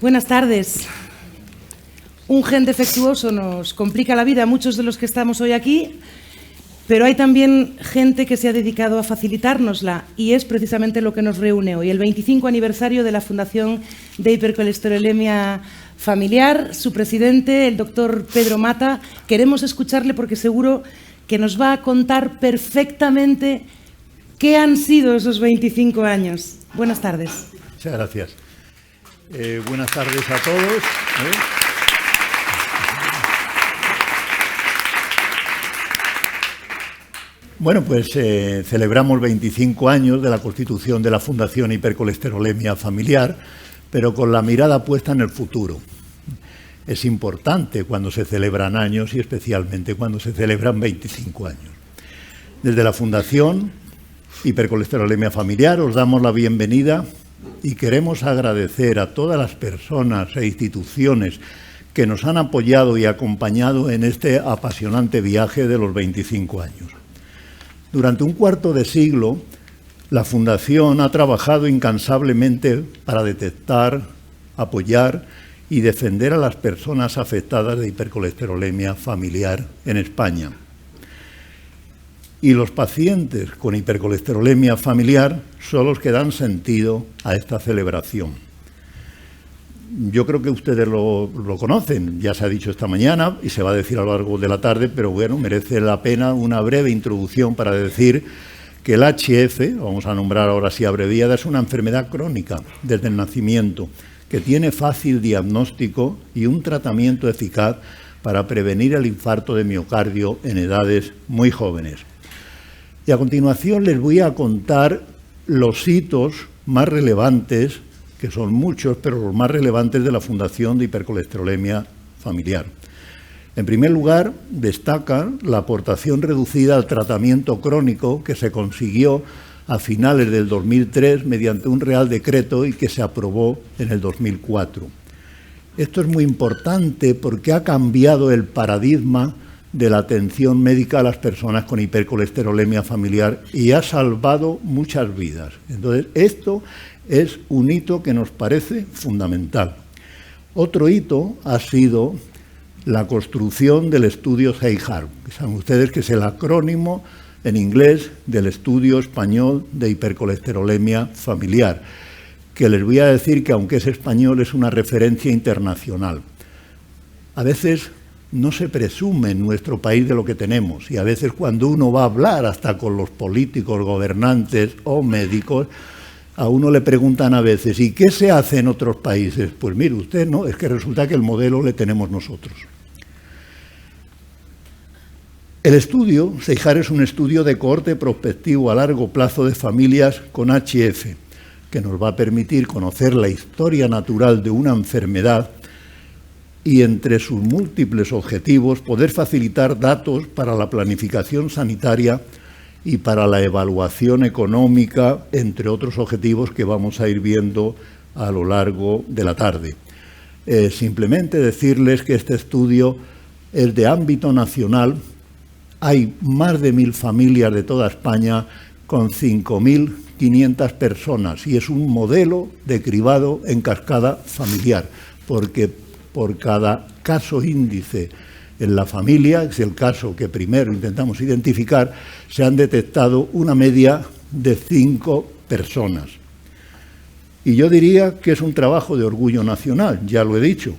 Buenas tardes. Un gen defectuoso nos complica la vida a muchos de los que estamos hoy aquí, pero hay también gente que se ha dedicado a facilitárnosla y es precisamente lo que nos reúne hoy. El 25 aniversario de la Fundación de Hipercolesterolemia Familiar, su presidente, el doctor Pedro Mata. Queremos escucharle porque seguro que nos va a contar perfectamente qué han sido esos 25 años. Buenas tardes. Muchas gracias. Buenas tardes a todos. Bueno, pues celebramos 25 años de la constitución de la Fundación Hipercolesterolemia Familiar, pero con la mirada puesta en el futuro. Es importante cuando se celebran años y especialmente cuando se celebran 25 años. Desde la Fundación Hipercolesterolemia Familiar os damos la bienvenida y queremos agradecer a todas las personas e instituciones que nos han apoyado y acompañado en este apasionante viaje de los 25 años. Durante un cuarto de siglo, la Fundación ha trabajado incansablemente para detectar, apoyar y defender a las personas afectadas de hipercolesterolemia familiar en España. Y los pacientes con hipercolesterolemia familiar son los que dan sentido a esta celebración. Yo creo que ustedes lo conocen, ya se ha dicho esta mañana y se va a decir a lo largo de la tarde, pero bueno, merece la pena una breve introducción para decir que el HF, vamos a nombrar ahora así abreviada, es una enfermedad crónica desde el nacimiento, que tiene fácil diagnóstico y un tratamiento eficaz para prevenir el infarto de miocardio en edades muy jóvenes. Y a continuación les voy a contar los hitos más relevantes, que son muchos, pero los más relevantes de la Fundación de Hipercolesterolemia Familiar. En primer lugar, destaca la aportación reducida al tratamiento crónico que se consiguió a finales del 2003 mediante un Real Decreto y que se aprobó en el 2004. Esto es muy importante porque ha cambiado el paradigma de la atención médica a las personas con hipercolesterolemia familiar y ha salvado muchas vidas. Entonces, esto es un hito que nos parece fundamental. Otro hito ha sido la construcción del estudio CEIHAR, que saben ustedes que es el acrónimo en inglés del Estudio Español de Hipercolesterolemia Familiar, que les voy a decir que aunque es español es una referencia internacional. A veces no se presume en nuestro país de lo que tenemos y a veces cuando uno va a hablar hasta con los políticos, gobernantes o médicos, a uno le preguntan a veces, ¿y qué se hace en otros países? Pues mire usted, no, es que resulta que el modelo le tenemos nosotros. El estudio, CEIHAR, es un estudio de cohorte prospectivo a largo plazo de familias con HF, que nos va a permitir conocer la historia natural de una enfermedad y entre sus múltiples objetivos poder facilitar datos para la planificación sanitaria y para la evaluación económica, entre otros objetivos que vamos a ir viendo a lo largo de la tarde. Simplemente decirles que este estudio es de ámbito nacional. Hay más de 1.000 familias de toda España con 5.500 personas y es un modelo de cribado en cascada familiar, porque por cada caso índice en la familia, que es el caso que primero intentamos identificar, se han detectado una media de 5 personas. Y yo diría que es un trabajo de orgullo nacional, ya lo he dicho,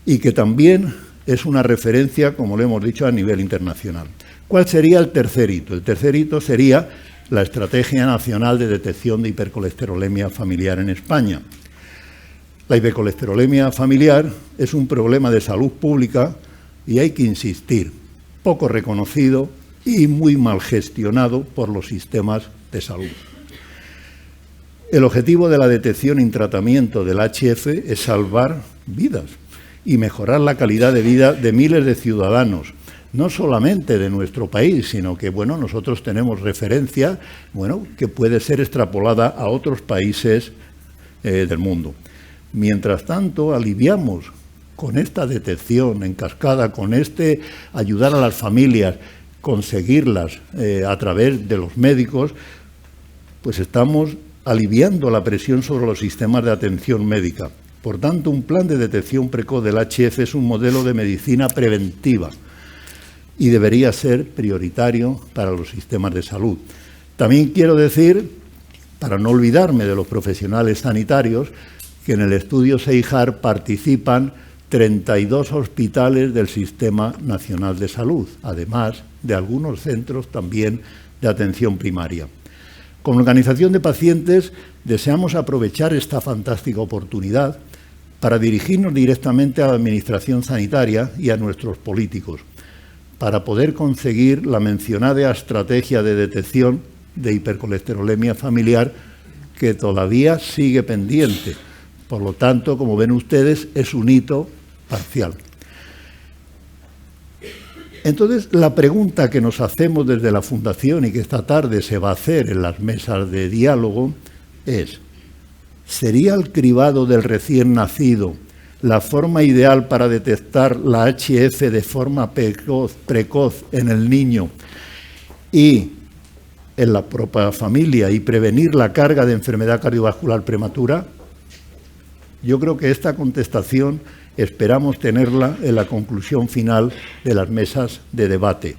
y que también es una referencia, como lo hemos dicho, a nivel internacional. ¿Cuál sería el tercer hito? El tercer hito sería la Estrategia Nacional de Detección de Hipercolesterolemia Familiar en España. La hipercolesterolemia familiar es un problema de salud pública y hay que insistir, poco reconocido y muy mal gestionado por los sistemas de salud. El objetivo de la detección y tratamiento del HF es salvar vidas y mejorar la calidad de vida de miles de ciudadanos, no solamente de nuestro país, sino que bueno, nosotros tenemos referencia que puede ser extrapolada a otros países del mundo. Mientras tanto, aliviamos con esta detección en cascada, con ayudar a las familias, conseguirlas a través de los médicos, pues estamos aliviando la presión sobre los sistemas de atención médica. Por tanto, un plan de detección precoz del HF es un modelo de medicina preventiva y debería ser prioritario para los sistemas de salud. También quiero decir, para no olvidarme de los profesionales sanitarios, que en el estudio SEIJAR participan 32 hospitales del Sistema Nacional de Salud, además de algunos centros también de atención primaria. Como organización de pacientes, deseamos aprovechar esta fantástica oportunidad para dirigirnos directamente a la Administración sanitaria y a nuestros políticos, para poder conseguir la mencionada estrategia de detección de hipercolesterolemia familiar que todavía sigue pendiente. Por lo tanto, como ven ustedes, es un hito parcial. Entonces, la pregunta que nos hacemos desde la Fundación y que esta tarde se va a hacer en las mesas de diálogo es: ¿sería el cribado del recién nacido la forma ideal para detectar la HF de forma precoz en el niño y en la propia familia y prevenir la carga de enfermedad cardiovascular prematura? Yo creo que esta contestación esperamos tenerla en la conclusión final de las mesas de debate.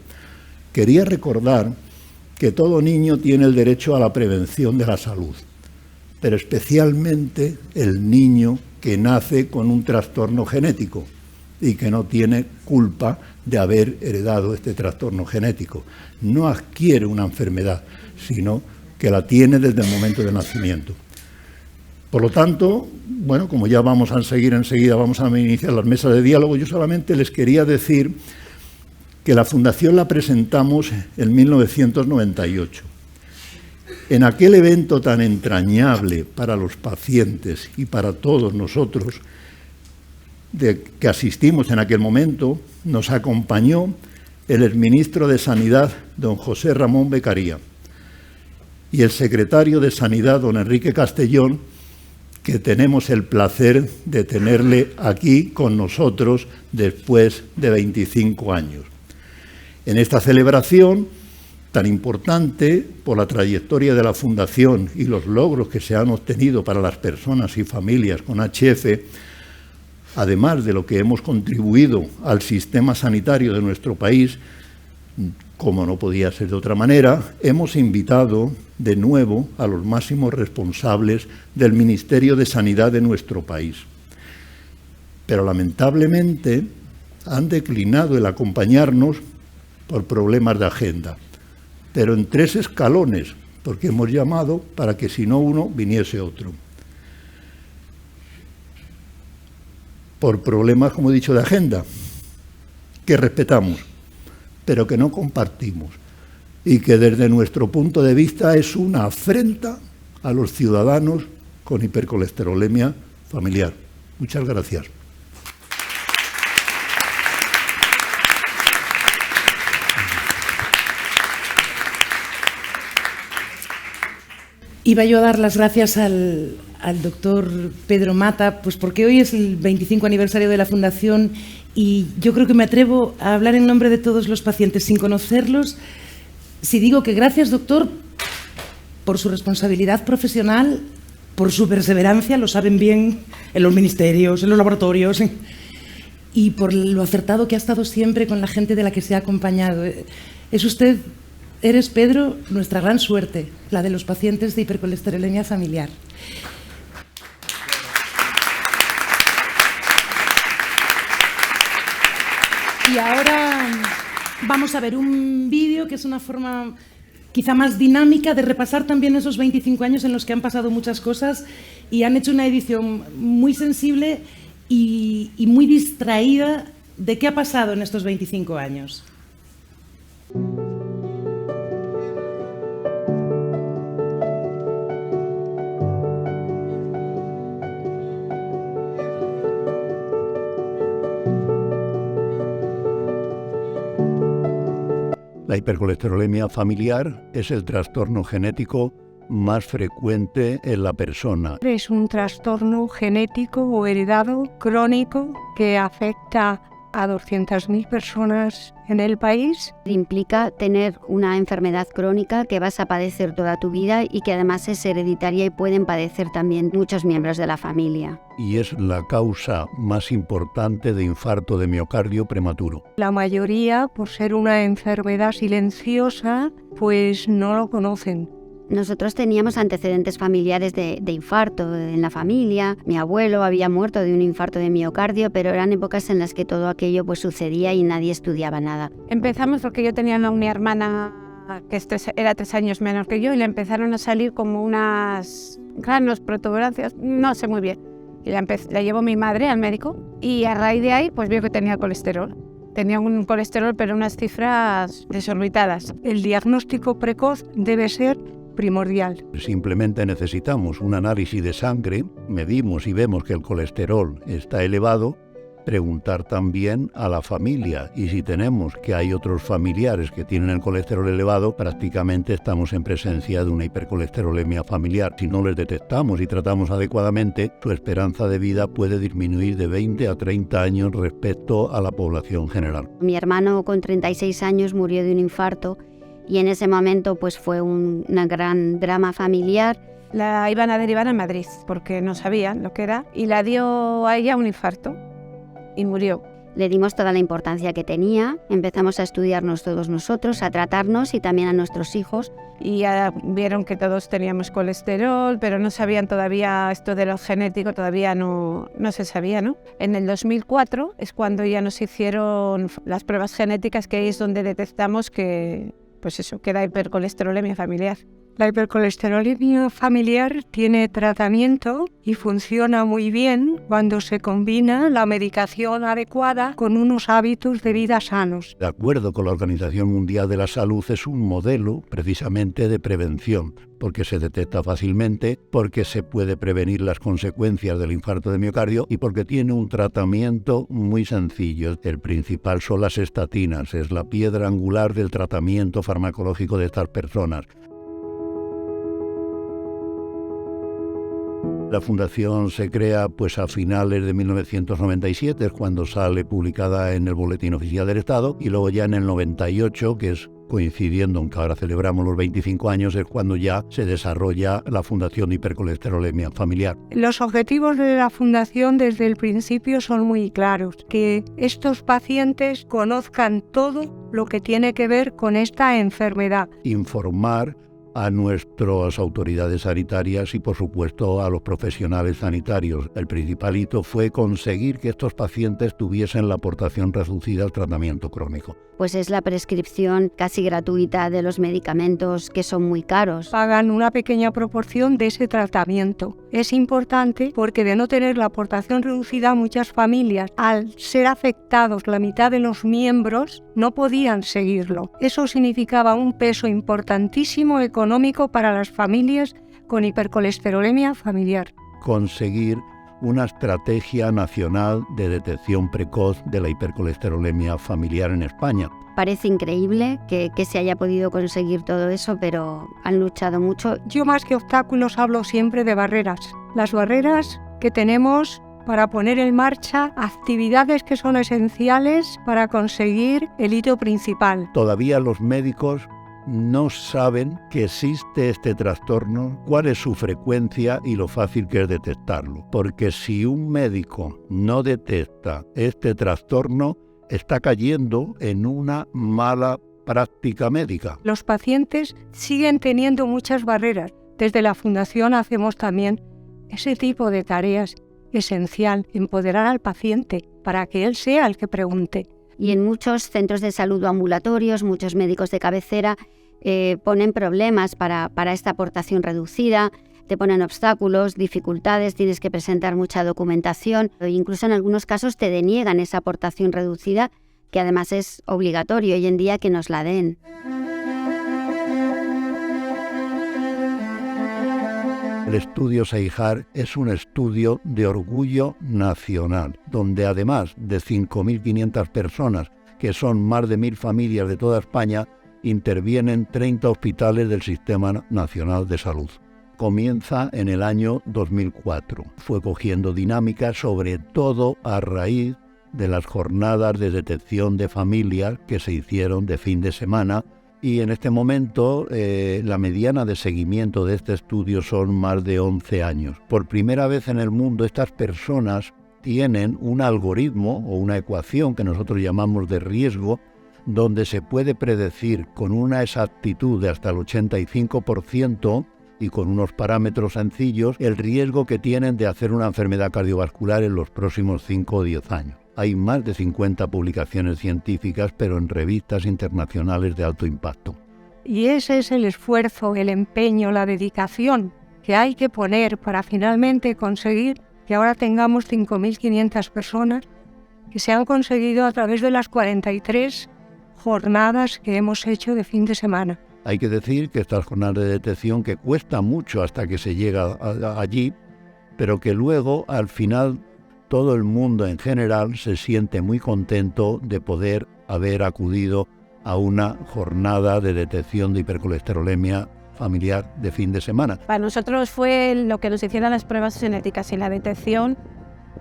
Quería recordar que todo niño tiene el derecho a la prevención de la salud, pero especialmente el niño que nace con un trastorno genético y que no tiene culpa de haber heredado este trastorno genético. No adquiere una enfermedad, sino que la tiene desde el momento del nacimiento. Por lo tanto, bueno, como ya vamos a seguir enseguida, vamos a iniciar las mesas de diálogo, yo solamente les quería decir que la Fundación la presentamos en 1998. En aquel evento tan entrañable para los pacientes y para todos nosotros que asistimos en aquel momento, nos acompañó el exministro de Sanidad, don José Ramón Beccaria, y el secretario de Sanidad, don Enrique Castellón, que tenemos el placer de tenerle aquí con nosotros después de 25 años. En esta celebración tan importante por la trayectoria de la Fundación y los logros que se han obtenido para las personas y familias con HF, además de lo que hemos contribuido al sistema sanitario de nuestro país, como no podía ser de otra manera, hemos invitado de nuevo a los máximos responsables del Ministerio de Sanidad de nuestro país. Pero lamentablemente han declinado el acompañarnos por problemas de agenda, pero en 3 escalones, porque hemos llamado para que si no uno, viniese otro. Por problemas, como he dicho, de agenda, que respetamos, pero que no compartimos, y que desde nuestro punto de vista es una afrenta a los ciudadanos con hipercolesterolemia familiar. Muchas gracias. Iba yo a dar las gracias al doctor Pedro Mata, pues porque hoy es el 25 aniversario de la Fundación y yo creo que me atrevo a hablar en nombre de todos los pacientes sin conocerlos. Si digo que gracias, doctor, por su responsabilidad profesional, por su perseverancia, lo saben bien en los ministerios, en los laboratorios, y por lo acertado que ha estado siempre con la gente de la que se ha acompañado. Eres, Pedro, nuestra gran suerte, la de los pacientes de hipercolesterolemia familiar. Y ahora vamos a ver un vídeo que es una forma quizá más dinámica de repasar también esos 25 años en los que han pasado muchas cosas y han hecho una edición muy sensible y muy distraída de qué ha pasado en estos 25 años. La hipercolesterolemia familiar es el trastorno genético más frecuente en la persona. Es un trastorno genético o heredado crónico que afecta a 200.000 personas en el país. Implica tener una enfermedad crónica que vas a padecer toda tu vida y que además es hereditaria y pueden padecer también muchos miembros de la familia. Y es la causa más importante de infarto de miocardio prematuro. La mayoría, por ser una enfermedad silenciosa, pues no lo conocen. Nosotros teníamos antecedentes familiares de infarto en la familia. Mi abuelo había muerto de un infarto de miocardio, pero eran épocas en las que todo aquello pues sucedía y nadie estudiaba nada. Empezamos porque yo tenía una hermana que era 3 años menor que yo y le empezaron a salir como unas granos, protuberancias, no sé muy bien. Y la llevó mi madre al médico y a raíz de ahí pues vio que tenía colesterol. Tenía un colesterol pero unas cifras desorbitadas. El diagnóstico precoz debe ser primordial. Simplemente necesitamos un análisis de sangre, medimos y vemos que el colesterol está elevado, preguntar también a la familia, y si tenemos que hay otros familiares que tienen el colesterol elevado, prácticamente estamos en presencia de una hipercolesterolemia familiar. Si no les detectamos y tratamos adecuadamente, su esperanza de vida puede disminuir de 20 a 30 años respecto a la población general. Mi hermano con 36 años murió de un infarto y en ese momento pues fue un gran drama familiar. La iban a derivar a Madrid porque no sabían lo que era y la dio a ella un infarto y murió. Le dimos toda la importancia que tenía, empezamos a estudiarnos todos nosotros, a tratarnos y también a nuestros hijos. Y ya vieron que todos teníamos colesterol, pero no sabían todavía esto de lo genético, todavía no se sabía, ¿no? En el 2004 es cuando ya nos hicieron las pruebas genéticas, que ahí es donde detectamos que era hipercolesterolemia familiar. La hipercolesterolemia familiar tiene tratamiento y funciona muy bien cuando se combina la medicación adecuada con unos hábitos de vida sanos. De acuerdo con la Organización Mundial de la Salud, es un modelo precisamente de prevención, porque se detecta fácilmente, porque se puede prevenir las consecuencias del infarto de miocardio y porque tiene un tratamiento muy sencillo. El principal son las estatinas, es la piedra angular del tratamiento farmacológico de estas personas. La fundación se crea a finales de 1997, es cuando sale publicada en el Boletín Oficial del Estado, y luego ya en el 98, que es coincidiendo en que ahora celebramos los 25 años, es cuando ya se desarrolla la Fundación de Hipercolesterolemia Familiar. Los objetivos de la fundación desde el principio son muy claros, que estos pacientes conozcan todo lo que tiene que ver con esta enfermedad. Informar a nuestras autoridades sanitarias y, por supuesto, a los profesionales sanitarios. El principal hito fue conseguir que estos pacientes tuviesen la aportación reducida al tratamiento crónico. Pues es la prescripción casi gratuita de los medicamentos que son muy caros. Pagan una pequeña proporción de ese tratamiento. Es importante porque de no tener la aportación reducida, muchas familias, al ser afectados la mitad de los miembros, no podían seguirlo. Eso significaba un peso importantísimo económico para las familias con hipercolesterolemia familiar. Conseguir una estrategia nacional de detección precoz de la hipercolesterolemia familiar en España. Parece increíble que se haya podido conseguir todo eso, pero han luchado mucho. Yo más que obstáculos hablo siempre de barreras. Las barreras que tenemos para poner en marcha actividades que son esenciales para conseguir el hito principal. Todavía los médicos no saben que existe este trastorno, cuál es su frecuencia y lo fácil que es detectarlo. Porque si un médico no detecta este trastorno, está cayendo en una mala práctica médica. Los pacientes siguen teniendo muchas barreras. Desde la Fundación hacemos también ese tipo de tareas esencial, empoderar al paciente para que él sea el que pregunte. Y en muchos centros de salud o ambulatorios, muchos médicos de cabecera ponen problemas para esta aportación reducida, te ponen obstáculos, dificultades, tienes que presentar mucha documentación e incluso en algunos casos te deniegan esa aportación reducida, que además es obligatorio hoy en día que nos la den. El estudio SEIJAR es un estudio de orgullo nacional, donde además de 5.500 personas, que son más de 1.000 familias de toda España, intervienen 30 hospitales del Sistema Nacional de Salud. Comienza en el año 2004. Fue cogiendo dinámica, sobre todo a raíz de las jornadas de detección de familias que se hicieron de fin de semana, y en este momento la mediana de seguimiento de este estudio son más de 11 años. Por primera vez en el mundo estas personas tienen un algoritmo o una ecuación que nosotros llamamos de riesgo, donde se puede predecir con una exactitud de hasta el 85% y con unos parámetros sencillos el riesgo que tienen de hacer una enfermedad cardiovascular en los próximos 5 o 10 años. Hay más de 50 publicaciones científicas, pero en revistas internacionales de alto impacto. Y ese es el esfuerzo, el empeño, la dedicación que hay que poner para finalmente conseguir que ahora tengamos 5.500 personas que se han conseguido a través de las 43 jornadas que hemos hecho de fin de semana. Hay que decir que estas jornadas de detección que cuesta mucho hasta que se llega allí, pero que luego al final todo el mundo en general se siente muy contento de poder haber acudido a una jornada de detección de hipercolesterolemia familiar de fin de semana. Para nosotros fue lo que nos hicieron las pruebas genéticas y la detección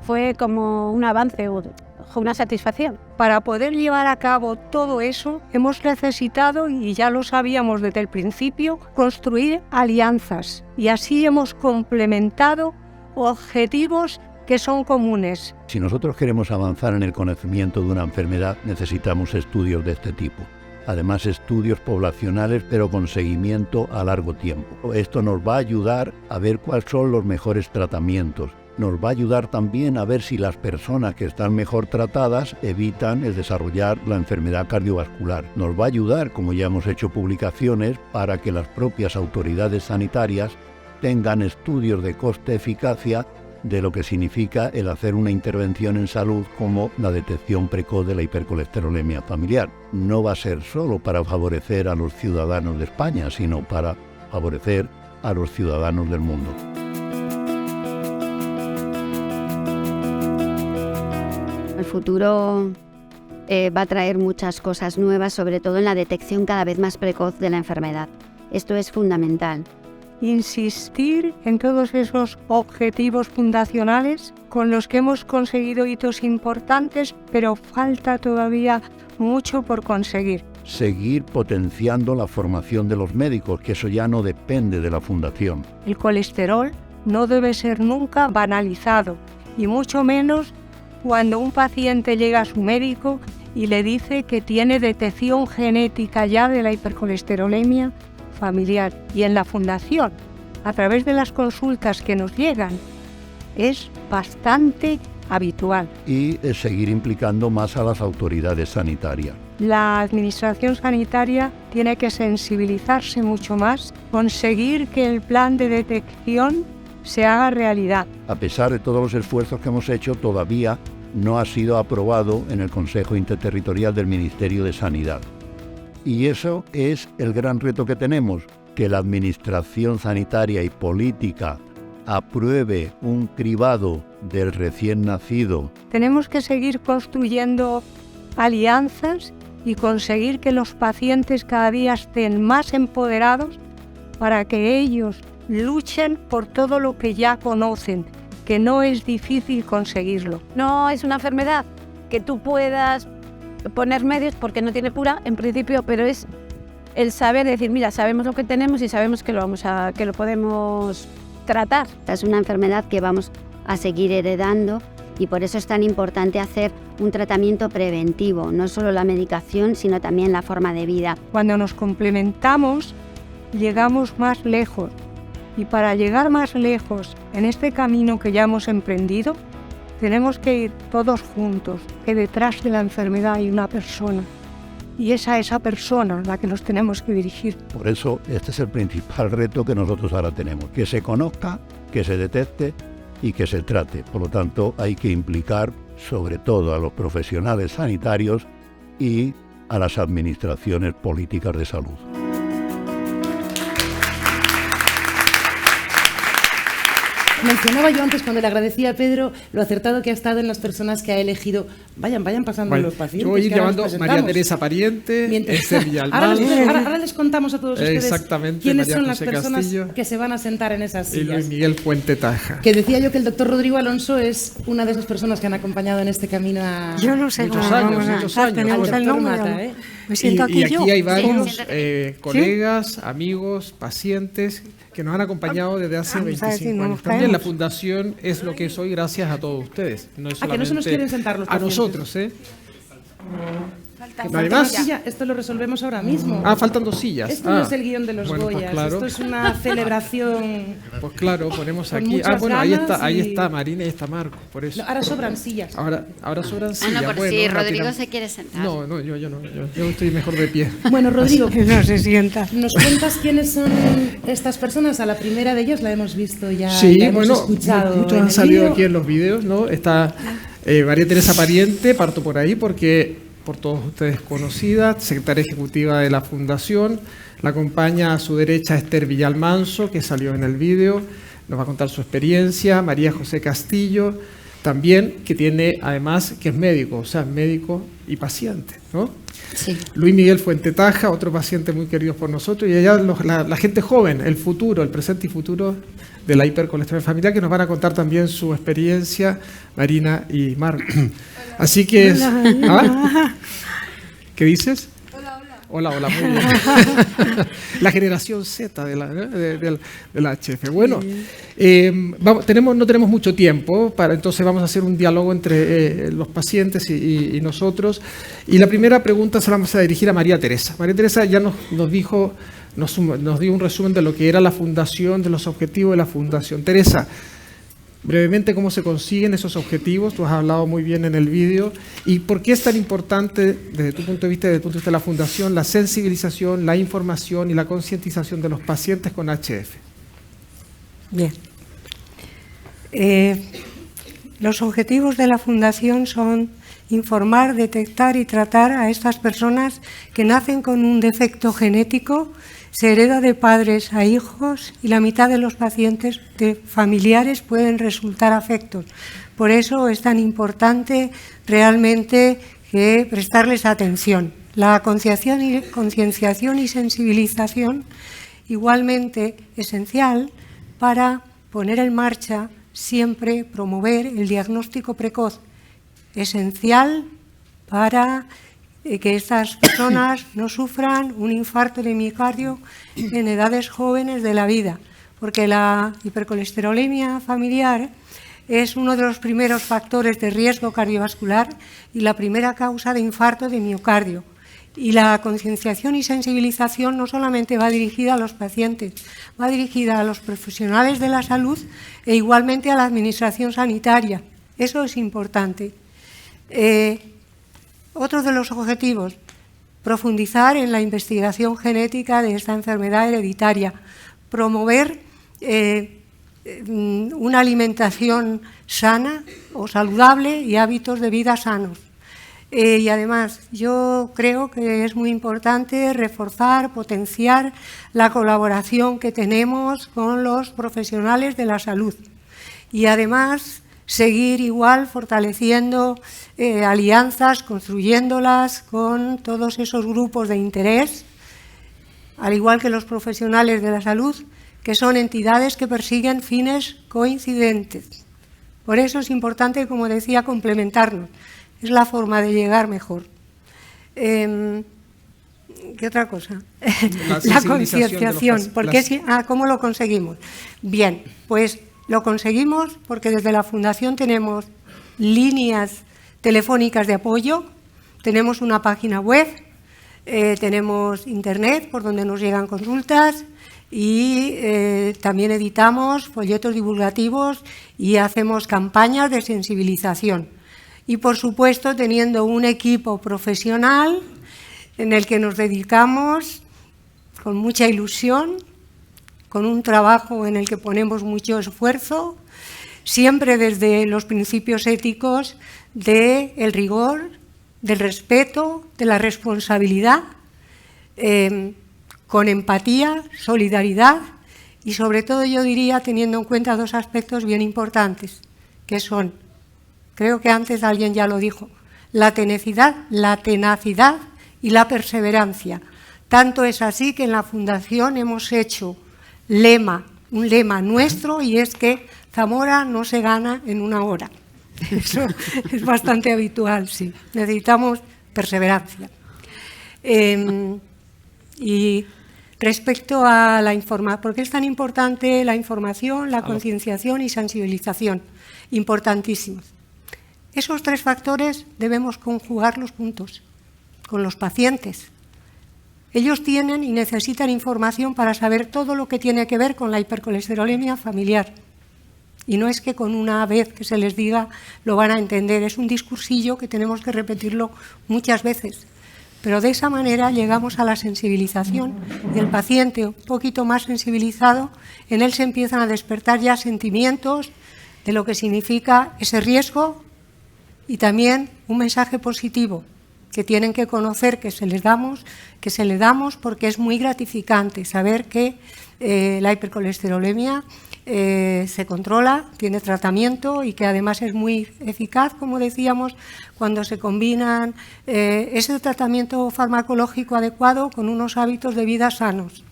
fue como un avance, una satisfacción. Para poder llevar a cabo todo eso, hemos necesitado, y ya lo sabíamos desde el principio, construir alianzas. Y así hemos complementado objetivos que son comunes. Si nosotros queremos avanzar en el conocimiento de una enfermedad, necesitamos estudios de este tipo. Además, estudios poblacionales, pero con seguimiento a largo tiempo. Esto nos va a ayudar a ver cuáles son los mejores tratamientos. Nos va a ayudar también a ver si las personas que están mejor tratadas evitan el desarrollar la enfermedad cardiovascular. Nos va a ayudar, como ya hemos hecho publicaciones, para que las propias autoridades sanitarias tengan estudios de coste-eficacia de lo que significa el hacer una intervención en salud como la detección precoz de la hipercolesterolemia familiar. No va a ser solo para favorecer a los ciudadanos de España, sino para favorecer a los ciudadanos del mundo. El futuro va a traer muchas cosas nuevas, sobre todo en la detección cada vez más precoz de la enfermedad. Esto es fundamental. Insistir en todos esos objetivos fundacionales con los que hemos conseguido hitos importantes, pero falta todavía mucho por conseguir. Seguir potenciando la formación de los médicos, que eso ya no depende de la fundación. El colesterol no debe ser nunca banalizado, y mucho menos cuando un paciente llega a su médico y le dice que tiene detección genética ya de la hipercolesterolemia familiar. Y en la fundación, a través de las consultas que nos llegan, es bastante habitual. Y seguir implicando más a las autoridades sanitarias. La administración sanitaria tiene que sensibilizarse mucho más, conseguir que el plan de detección se haga realidad. A pesar de todos los esfuerzos que hemos hecho, todavía no ha sido aprobado en el Consejo Interterritorial del Ministerio de Sanidad. Y eso es el gran reto que tenemos, que la administración sanitaria y política apruebe un cribado del recién nacido. Tenemos que seguir construyendo alianzas y conseguir que los pacientes cada día estén más empoderados para que ellos luchen por todo lo que ya conocen, que no es difícil conseguirlo. No es una enfermedad que tú puedas poner medios porque no tiene cura en principio, pero es el saber decir, mira, sabemos lo que tenemos y sabemos que lo podemos tratar. Es una enfermedad que vamos a seguir heredando y por eso es tan importante hacer un tratamiento preventivo, no solo la medicación, sino también la forma de vida. Cuando nos complementamos, llegamos más lejos. Y para llegar más lejos en este camino que ya hemos emprendido, tenemos que ir todos juntos, que detrás de la enfermedad hay una persona. Y es a esa persona a la que nos tenemos que dirigir. Por eso este es el principal reto que nosotros ahora tenemos, que se conozca, que se detecte y que se trate. Por lo tanto, hay que implicar sobre todo a los profesionales sanitarios y a las administraciones políticas de salud. mencionaba yo antes cuando le agradecía a Pedro lo acertado que ha estado en las personas que ha elegido. Vayan pasando los pacientes. Yo voy a ir que ahora llamando nos María Teresa Pariente, Esther Villalmanso. ahora les contamos a todos ustedes quiénes María son las José personas Castillo, que se van a sentar en esas y sillas. Luis Miguel Fuentetaja. Que decía yo que el doctor Rodrigo Alonso es una de esas personas que han acompañado en este camino a... Yo no sé Muchos cómo años, vamos a muchos avanzar, años. tenemos Al el doctor nombre. Mata, ¿eh? Me siento aquí, y aquí yo. hay varios Sí. colegas, amigos, pacientes que nos han acompañado desde hace Vamos a ver si 25 no años. nos También la caemos. fundación es lo que soy gracias a todos ustedes. No es Ah, que no se nos solamente quieren sentar los a pacientes. nosotros, ¿eh? Que ¿No hay falta una más? silla. Esto lo resolvemos ahora mismo. Ah, faltan 2 sillas. Esto no es el guión de los bueno, pues Goyas, claro. esto es una celebración. Pues claro, ponemos Con aquí. muchas Bueno, ganas ahí y- está Marina y está Marco, por eso. No, ahora sobran sillas. Ahora sobran sillas. Bueno, por si la Rodrigo tiramos. se quiere sentar. No, yo no. Yo estoy mejor de pie. Bueno, Rodrigo, No se sienta. ¿nos cuentas quiénes son estas personas? A la primera de ellas la hemos visto ya, Sí, la hemos bueno, escuchado. muchos en han el salido vídeo. aquí en los videos, ¿no? Está María Teresa Pariente, parto por ahí porque por todos ustedes conocida, secretaria ejecutiva de la Fundación. La acompaña a su derecha Esther Villalmanso, que salió en el vídeo, nos va a contar su experiencia. María José Castillo, también, que tiene, además, que es médico, o sea, médico y paciente, ¿no? Sí. Luis Miguel Fuentetaja, otro paciente muy querido por nosotros, y allá la gente joven, el futuro, el presente y futuro de la hipercolesterolemia familiar, que nos van a contar también su experiencia, Marina y Marco. Así que es... ¿Ah? ¿Qué dices? Hola, muy bien. La generación Z de la HF. Bueno, no tenemos mucho tiempo, entonces vamos a hacer un diálogo entre los pacientes y nosotros. Y la primera pregunta se la vamos a dirigir a María Teresa. María Teresa ya nos dio un resumen de lo que era la fundación, de los objetivos de la fundación. Teresa, brevemente, ¿cómo se consiguen esos objetivos? Tú has hablado muy bien en el vídeo. ¿Y por qué es tan importante, desde tu punto de vista, desde el punto de vista de la Fundación, la sensibilización, la información y la concientización de los pacientes con HF? Bien. Los objetivos de la Fundación son informar, detectar y tratar a estas personas que nacen con un defecto genético, se hereda de padres a hijos y la mitad de los pacientes familiares pueden resultar afectos. Por eso es tan importante realmente que prestarles atención. La concienciación y sensibilización igualmente esencial para poner en marcha siempre promover el diagnóstico precoz, esencial para que estas personas no sufran un infarto de miocardio en edades jóvenes de la vida, porque la hipercolesterolemia familiar es uno de los primeros factores de riesgo cardiovascular y la primera causa de infarto de miocardio. Y la concienciación y sensibilización no solamente va dirigida a los pacientes, va dirigida a los profesionales de la salud e igualmente a la administración sanitaria. Eso es importante. Otro de los objetivos, profundizar en la investigación genética de esta enfermedad hereditaria, promover una alimentación sana o saludable y hábitos de vida sanos. Y además, yo creo que es muy importante reforzar, potenciar la colaboración que tenemos con los profesionales de la salud. Y además, seguir igual fortaleciendo alianzas, construyéndolas con todos esos grupos de interés, al igual que los profesionales de la salud, que son entidades que persiguen fines coincidentes. Por eso es importante, como decía, complementarnos. Es la forma de llegar mejor. ¿Qué otra cosa? La concienciación. ¿Cómo lo conseguimos? Bien, pues lo conseguimos porque desde la Fundación tenemos líneas telefónicas de apoyo, tenemos una página web, tenemos internet por donde nos llegan consultas y también editamos folletos divulgativos y hacemos campañas de sensibilización. Y, por supuesto, teniendo un equipo profesional en el que nos dedicamos con mucha ilusión, con un trabajo en el que ponemos mucho esfuerzo, siempre desde los principios éticos del rigor, del respeto, de la responsabilidad, con empatía, solidaridad Y sobre todo yo diría, teniendo en cuenta dos aspectos bien importantes, que son, creo que antes alguien ya lo dijo, la tenacidad y la perseverancia. Tanto es así que en la Fundación hemos hecho un lema nuestro, y es que Zamora no se gana en una hora. Eso es bastante habitual, sí. Necesitamos perseverancia. Y respecto a la información, ¿por qué es tan importante la información, la concienciación y sensibilización? Importantísimos. Esos tres factores debemos conjugarlos juntos, con los pacientes. Ellos tienen y necesitan información para saber todo lo que tiene que ver con la hipercolesterolemia familiar. Y no es que con una vez que se les diga lo van a entender, es un discursillo que tenemos que repetirlo muchas veces. Pero de esa manera llegamos a la sensibilización, y el paciente un poquito más sensibilizado, en él se empiezan a despertar ya sentimientos de lo que significa ese riesgo, y también un mensaje positivo que tienen que conocer, que se le damos, porque es muy gratificante saber que la hipercolesterolemia se controla, tiene tratamiento, y que además es muy eficaz, como decíamos, cuando se combinan ese tratamiento farmacológico adecuado con unos hábitos de vida sanos.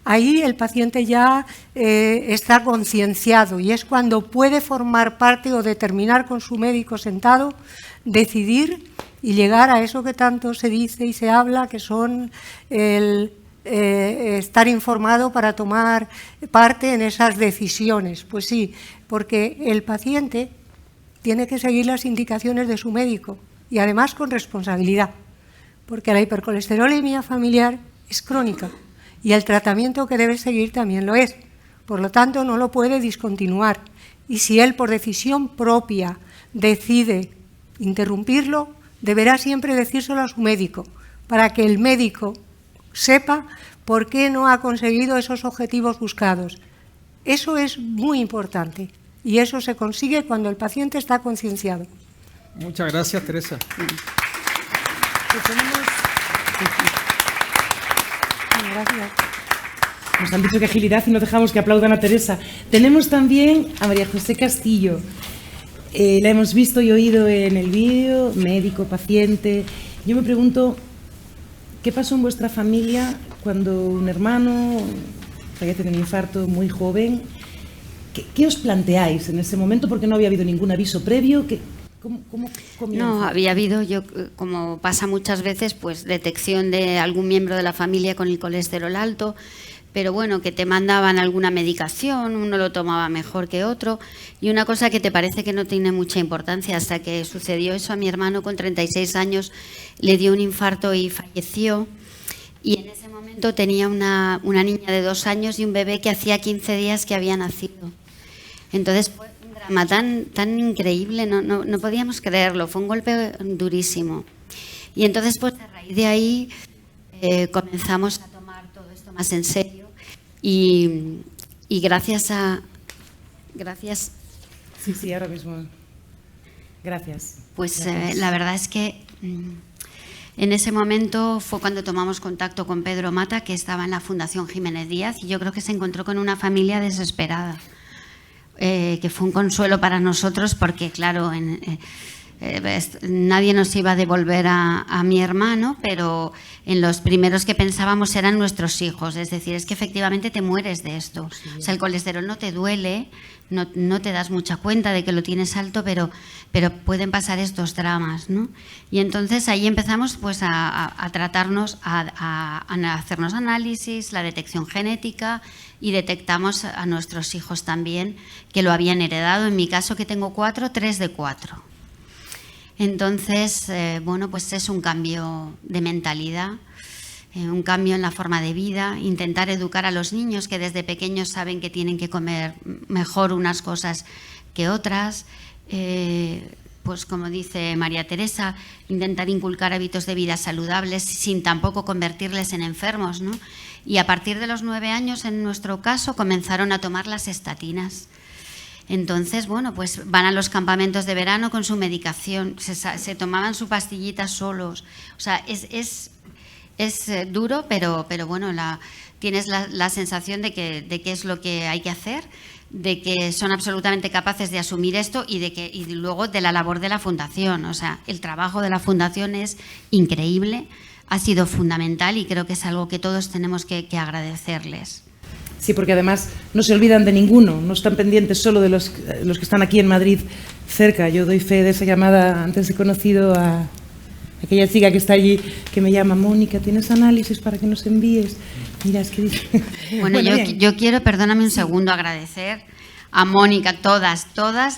Ahí el paciente ya está concienciado, y es cuando puede formar parte o determinar con su médico sentado, decidir y llegar a eso que tanto se dice y se habla, que son el estar informado para tomar parte en esas decisiones. Pues sí, porque el paciente tiene que seguir las indicaciones de su médico, y además con responsabilidad, porque la hipercolesterolemia familiar es crónica y el tratamiento que debe seguir también lo es. Por lo tanto, no lo puede discontinuar, y si él por decisión propia decide interrumpirlo, deberá siempre decírselo a su médico, para que el médico sepa por qué no ha conseguido esos objetivos buscados. Eso es muy importante, y eso se consigue cuando el paciente está concienciado. Muchas gracias, Teresa. Gracias. Nos han dicho que agilidad y no dejamos que aplaudan a Teresa. Tenemos también a María José Castillo. La hemos visto y oído en el vídeo, médico, paciente. Yo me pregunto, ¿qué pasó en vuestra familia cuando un hermano fallece de un infarto muy joven? ¿Qué os planteáis en ese momento? Porque no había habido ningún aviso previo. ¿Cómo comienza? No, había habido, como pasa muchas veces, pues detección de algún miembro de la familia con el colesterol alto, pero bueno, que te mandaban alguna medicación, uno lo tomaba mejor que otro, y una cosa que te parece que no tiene mucha importancia, hasta que sucedió eso a mi hermano con 36 años, le dio un infarto y falleció, y en ese momento tenía una niña de 2 años y un bebé que hacía 15 días que había nacido. Entonces fue un drama tan increíble, no podíamos creerlo, fue un golpe durísimo. Y entonces, pues a raíz de ahí comenzamos a tomar todo esto más en serio, y gracias. Sí, ahora mismo. Gracias. Pues la verdad es que en ese momento fue cuando tomamos contacto con Pedro Mata, que estaba en la Fundación Jiménez Díaz, y yo creo que se encontró con una familia desesperada. Que fue un consuelo para nosotros, porque claro, nadie nos iba a devolver a mi hermano, pero en los primeros que pensábamos eran nuestros hijos. Es decir, es que efectivamente te mueres de esto. Sí. O sea, el colesterol no te duele, no te das mucha cuenta de que lo tienes alto, pero pueden pasar estos dramas, ¿no? Y entonces ahí empezamos pues a tratarnos, a hacernos análisis, la detección genética, y detectamos a nuestros hijos también que lo habían heredado. En mi caso, que tengo 4, 3 de 4. Entonces, bueno, pues es un cambio de mentalidad, un cambio en la forma de vida, intentar educar a los niños que desde pequeños saben que tienen que comer mejor unas cosas que otras, pues como dice María Teresa, intentar inculcar hábitos de vida saludables sin tampoco convertirles en enfermos, ¿no? Y a partir de los 9 años, en nuestro caso, comenzaron a tomar las estatinas. Entonces, bueno, pues van a los campamentos de verano con su medicación, se tomaban su pastillita solos. O sea, es duro, pero bueno, tienes la sensación de que es lo que hay que hacer, de que son absolutamente capaces de asumir esto y luego de la labor de la Fundación. O sea, el trabajo de la Fundación es increíble, ha sido fundamental y creo que es algo que todos tenemos que agradecerles. Sí, porque además no se olvidan de ninguno, no están pendientes solo de los que están aquí en Madrid cerca. Yo doy fe de esa llamada. Antes he conocido a aquella chica que está allí, que me llama: Mónica, ¿tienes análisis para que nos envíes? Mira, es que dice... Bueno, yo quiero, perdóname un segundo, agradecer a Mónica, todas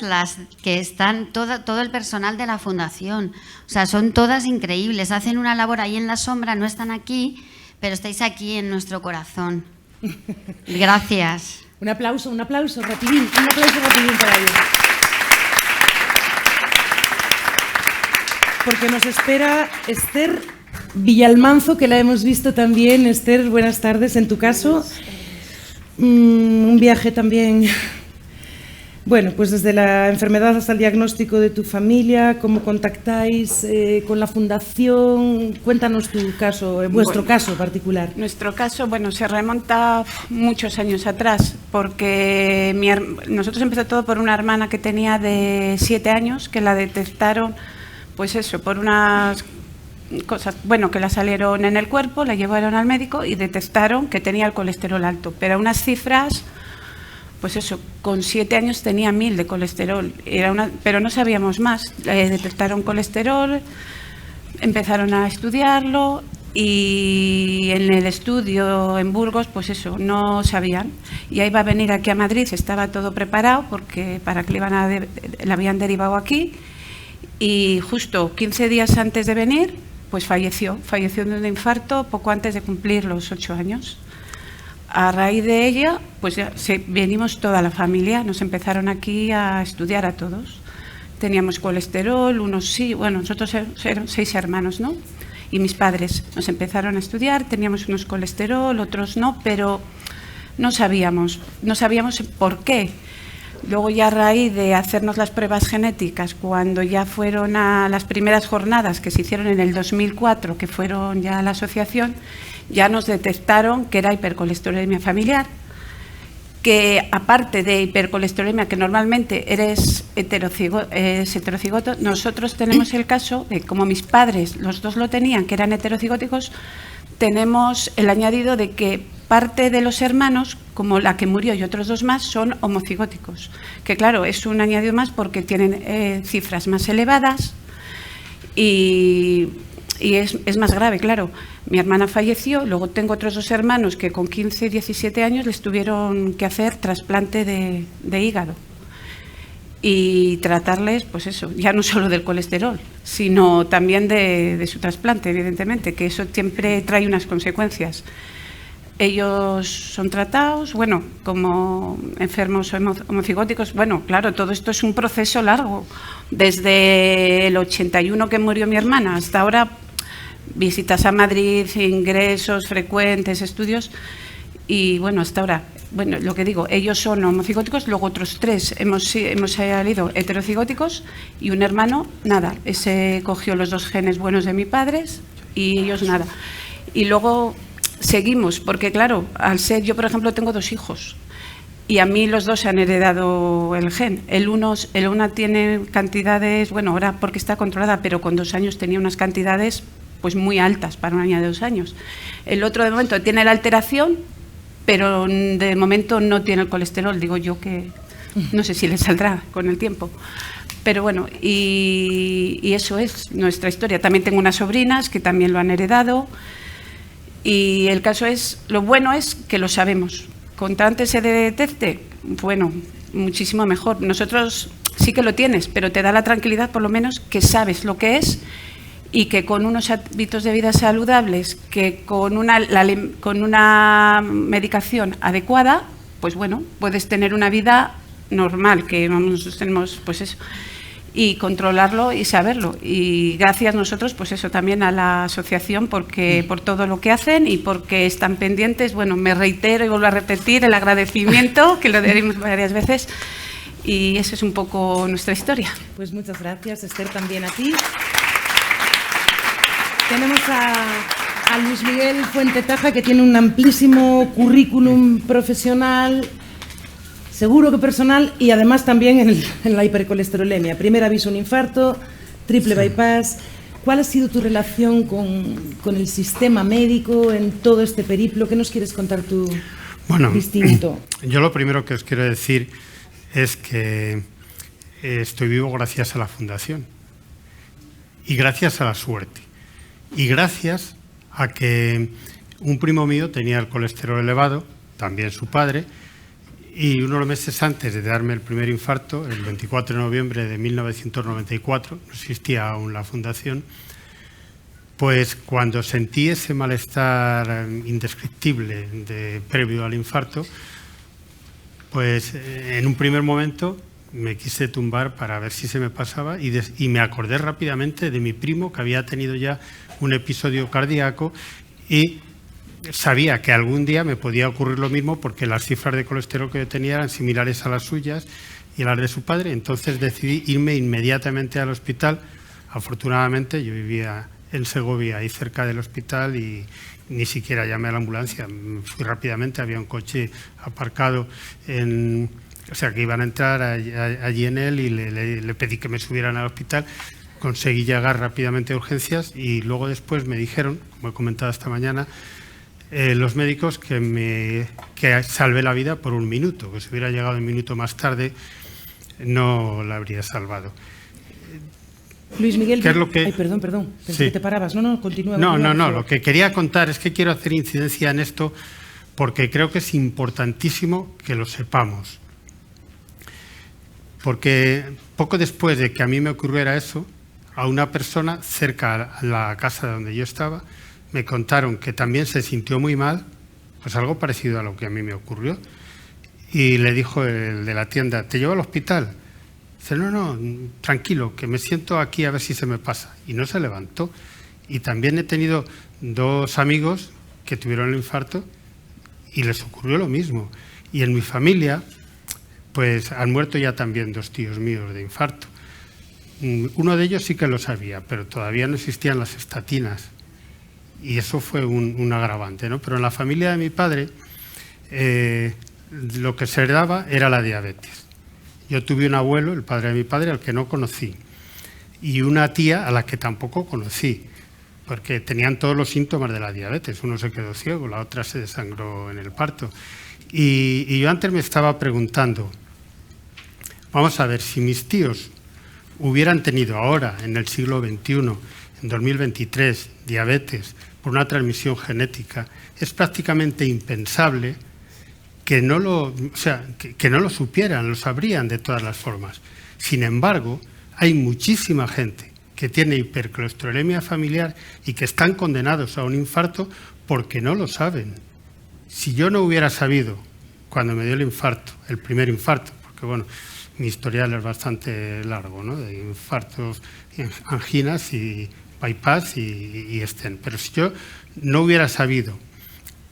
las que están, todo el personal de la Fundación. O sea, son todas increíbles, hacen una labor ahí en la sombra, no están aquí, pero estáis aquí en nuestro corazón. Gracias. Un aplauso rapidín para ellos. Porque nos espera Esther Villalmanzo, que la hemos visto también. Esther, buenas tardes. En tu caso, un viaje también, bueno, pues desde la enfermedad hasta el diagnóstico de tu familia, cómo contactáis con la Fundación. Cuéntanos tu caso, vuestro caso particular. Nuestro caso, bueno, se remonta muchos años atrás, porque nosotros empezó todo por una hermana que tenía de 7 años, que la detectaron, pues eso, por unas cosas, bueno, que la salieron en el cuerpo, la llevaron al médico y detectaron que tenía el colesterol alto, pero unas cifras, pues eso, con 7 años tenía 1000 de colesterol, pero no sabíamos más. Detectaron colesterol, empezaron a estudiarlo y en el estudio en Burgos, pues eso, no sabían. Y ahí va a venir aquí a Madrid, estaba todo preparado porque para que la habían derivado aquí, y justo 15 días antes de venir, pues falleció de un infarto poco antes de cumplir los 8 años. A raíz de ella, pues ya venimos toda la familia, nos empezaron aquí a estudiar a todos. Teníamos colesterol, unos sí, bueno, nosotros éramos 6 hermanos, ¿no? Y mis padres nos empezaron a estudiar, teníamos unos colesterol, otros no, pero no sabíamos por qué. Luego ya a raíz de hacernos las pruebas genéticas, cuando ya fueron a las primeras jornadas que se hicieron en el 2004, que fueron ya a la asociación, ya nos detectaron que era hipercolesterolemia familiar, que aparte de hipercolesterolemia, que normalmente es heterocigoto, nosotros tenemos el caso de, como mis padres, los dos lo tenían, que eran heterocigóticos, tenemos el añadido de que parte de los hermanos, como la que murió y otros 2 más, son homocigóticos, que claro, es un añadido más porque tienen cifras más elevadas y es más grave, claro. Mi hermana falleció, luego tengo otros 2 hermanos que con 15 y 17 años les tuvieron que hacer trasplante de hígado y tratarles, pues eso, ya no solo del colesterol, sino también de su trasplante, evidentemente, que eso siempre trae unas consecuencias. Ellos son tratados, bueno, como enfermos homocigóticos. Bueno, claro, todo esto es un proceso largo. Desde el 81 que murió mi hermana hasta ahora, visitas a Madrid, ingresos frecuentes, estudios, y bueno, hasta ahora, bueno, lo que digo, ellos son homocigóticos, luego otros 3 hemos salido heterocigóticos y un hermano, nada, ese cogió los 2 genes buenos de mis padres y ellos nada. Y luego seguimos, porque claro, al ser, yo por ejemplo tengo 2 hijos y a mí los 2 se han heredado el gen. El una tiene cantidades, bueno, ahora porque está controlada, pero con 2 años tenía unas cantidades pues muy altas para una niña de 2 años. El otro de momento tiene la alteración, pero de momento no tiene el colesterol, digo yo que no sé si le saldrá con el tiempo. Pero bueno, y eso es nuestra historia. También tengo unas sobrinas que también lo han heredado. Y el caso es, lo bueno es que lo sabemos. Cuanto antes se detecte, bueno, muchísimo mejor. Nosotros sí que lo tienes, pero te da la tranquilidad por lo menos que sabes lo que es y que con unos hábitos de vida saludables, que con una medicación adecuada, pues bueno, puedes tener una vida normal, que nosotros tenemos pues eso, y controlarlo y saberlo. Y gracias nosotros, pues eso, también a la asociación por todo lo que hacen y porque están pendientes. Bueno, me reitero y vuelvo a repetir el agradecimiento, que lo diremos varias veces, y esa es un poco nuestra historia. Pues muchas gracias, Esther, también a ti. Tenemos a a Luis Miguel Fuentetaja, que tiene un amplísimo currículum profesional, seguro que personal, y además también en la hipercolesterolemia. Primer aviso, un infarto, triple bypass. ¿Cuál ha sido tu relación con el sistema médico en todo este periplo? ¿Qué nos quieres contar tú distinto? Yo lo primero que os quiero decir es que estoy vivo gracias a la Fundación y gracias a la suerte y gracias a que un primo mío tenía el colesterol elevado, también su padre, y unos meses antes de darme el primer infarto, el 24 de noviembre de 1994, no existía aún la Fundación, pues cuando sentí ese malestar indescriptible previo al infarto, pues en un primer momento me quise tumbar para ver si se me pasaba y me acordé rápidamente de mi primo que había tenido ya un episodio cardíaco y sabía que algún día me podía ocurrir lo mismo porque las cifras de colesterol que yo tenía eran similares a las suyas y a las de su padre. Entonces decidí irme inmediatamente al hospital. Afortunadamente yo vivía en Segovia, ahí cerca del hospital, y ni siquiera llamé a la ambulancia. Fui rápidamente, había un coche aparcado o sea, que iban a entrar allí en él y le pedí que me subieran al hospital. Conseguí llegar rápidamente a urgencias y luego después me dijeron, como he comentado esta mañana, los médicos que salvé la vida por 1 minuto, que si hubiera llegado 1 minuto más tarde no la habría salvado. Luis Miguel, ¿qué es lo que... Ay, perdón, pensé sí. que te parabas. No, continúa. No, lo que quería contar es que quiero hacer incidencia en esto porque creo que es importantísimo que lo sepamos. Porque poco después de que a mí me ocurriera eso, a una persona cerca a la casa donde yo estaba, me contaron que también se sintió muy mal, pues algo parecido a lo que a mí me ocurrió. Y le dijo el de la tienda, ¿te llevo al hospital? Dice, no, tranquilo, que me siento aquí a ver si se me pasa. Y no se levantó. Y también he tenido 2 amigos que tuvieron el infarto y les ocurrió lo mismo. Y en mi familia, pues han muerto ya también 2 tíos míos de infarto. Uno de ellos sí que lo sabía, pero todavía no existían las estatinas. Y eso fue un agravante, ¿no? Pero en la familia de mi padre, lo que se heredaba era la diabetes. Yo tuve un abuelo, el padre de mi padre, al que no conocí, y una tía a la que tampoco conocí, porque tenían todos los síntomas de la diabetes. Uno se quedó ciego, la otra se desangró en el parto. Y yo antes me estaba preguntando, vamos a ver, si mis tíos hubieran tenido ahora, en el siglo XXI, en 2023, diabetes por una transmisión genética, es prácticamente impensable que no lo supieran, lo sabrían de todas las formas. Sin embargo, hay muchísima gente que tiene hipercolesterolemia familiar y que están condenados a un infarto porque no lo saben. Si yo no hubiera sabido cuando me dio el infarto, el primer infarto, porque bueno, mi historial es bastante largo, ¿no? De infartos, anginas y bypass y stent. Pero si yo no hubiera sabido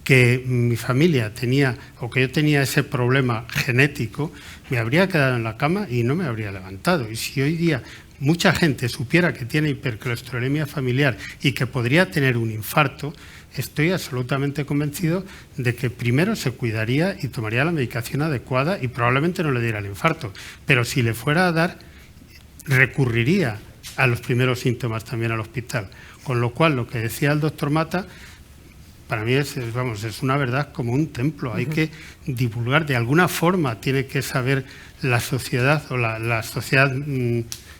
que mi familia tenía, o que yo tenía ese problema genético, me habría quedado en la cama y no me habría levantado. Y si hoy día mucha gente supiera que tiene hipercolesterolemia familiar y que podría tener un infarto, estoy absolutamente convencido de que primero se cuidaría y tomaría la medicación adecuada y probablemente no le diera el infarto. Pero si le fuera a dar, recurriría a los primeros síntomas también al hospital. Con lo cual, lo que decía el doctor Mata, para mí es una verdad como un templo. Hay que divulgar, de alguna forma tiene que saber la sociedad o la sociedad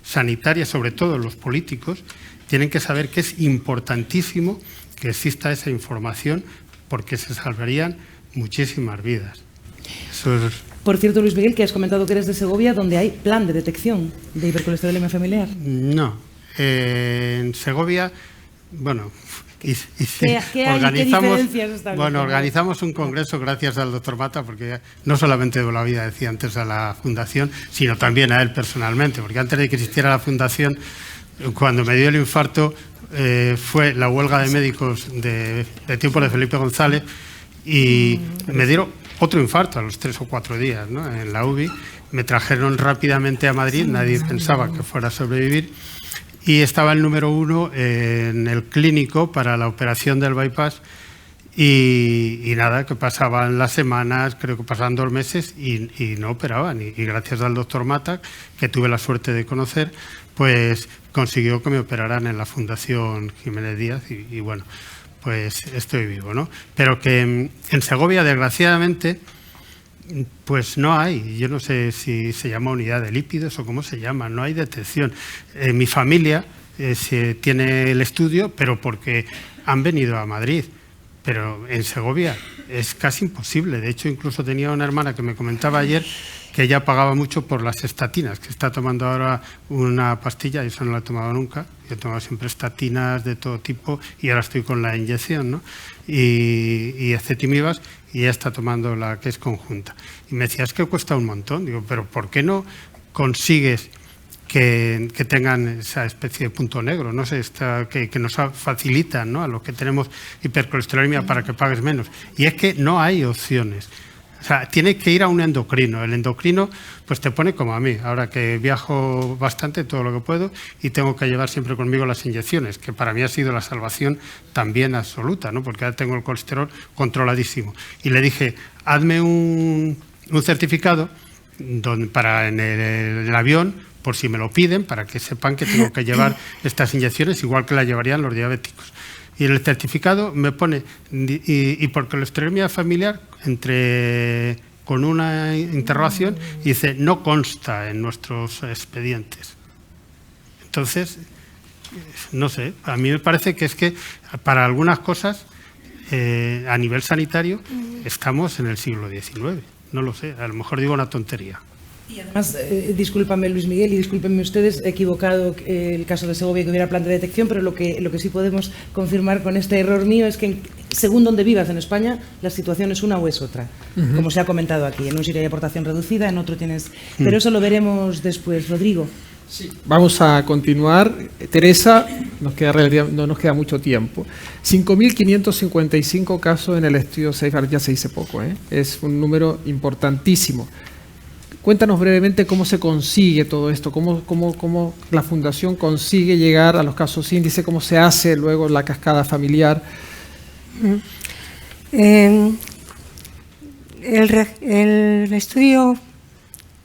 sanitaria, sobre todo los políticos, tienen que saber que es importantísimo que exista esa información porque se salvarían muchísimas vidas. Eso es... Por cierto, Luis Miguel, que has comentado que eres de Segovia, donde hay plan de detección de hipercolesterolemia familiar. No, en Segovia, bueno... organizamos un congreso gracias al doctor Mata, porque no solamente de la vida decía antes a la Fundación, sino también a él personalmente, porque antes de que existiera la Fundación, cuando me dio el infarto, fue la huelga de médicos de tiempo de Felipe González y me dieron otro infarto a los 3 o 4 días, ¿no? En la UBI. Me trajeron rápidamente a Madrid, nadie pensaba que fuera a sobrevivir. y estaba el número 1 en el clínico para la operación del bypass. Y nada, que pasaban las semanas, creo que pasaban 2 meses y no operaban. Y gracias al doctor Mata, que tuve la suerte de conocer, pues consiguió que me operaran en la Fundación Jiménez Díaz y bueno, pues estoy vivo, ¿no? Pero que en Segovia, desgraciadamente, pues no hay, yo no sé si se llama unidad de lípidos o cómo se llama, no hay detección. Mi familia tiene el estudio, pero porque han venido a Madrid. Pero en Segovia es casi imposible. De hecho, incluso tenía una hermana que me comentaba ayer que ella pagaba mucho por las estatinas, que está tomando ahora una pastilla, y eso no la he tomado nunca. Yo he tomado siempre estatinas de todo tipo y ahora estoy con la inyección, ¿no? Y acetimivas, y ella está tomando la que es conjunta. Y me decía, es que cuesta un montón. Digo, pero ¿por qué no consigues que tengan esa especie de punto negro, no sé, que nos facilitan, ¿no?, a los que tenemos hipercolesterolemia para que pagues menos? Y es que no hay opciones. O sea, tienes que ir a un endocrino. El endocrino pues te pone como a mí, ahora que viajo bastante, todo lo que puedo, y tengo que llevar siempre conmigo las inyecciones, que para mí ha sido la salvación también absoluta, ¿no?, porque ahora tengo el colesterol controladísimo. Y le dije, hazme un certificado para en el avión, por si me lo piden, para que sepan que tengo que llevar estas inyecciones, igual que las llevarían los diabéticos. Y en el certificado me pone, y por colesterolemia familiar, con una interrogación, dice, no consta en nuestros expedientes. Entonces, no sé, a mí me parece que es que para algunas cosas, a nivel sanitario, estamos en el siglo XIX. No lo sé, a lo mejor digo una tontería. Y además, discúlpame Luis Miguel y discúlpenme ustedes, he equivocado el caso de Segovia, que hubiera plan de detección, pero lo que sí podemos confirmar con este error mío es que según donde vivas en España, la situación es una o es otra, como se ha comentado aquí. En un sitio hay aportación reducida, en otro tienes... Pero eso lo veremos después. Rodrigo. Sí. Vamos a continuar. Teresa, no nos queda mucho tiempo. 5.555 casos en el estudio SafeHeart, ya se dice poco, ¿eh? Es un número importantísimo. Cuéntanos brevemente cómo se consigue todo esto, cómo la Fundación consigue llegar a los casos índice, cómo se hace luego la cascada familiar. El estudio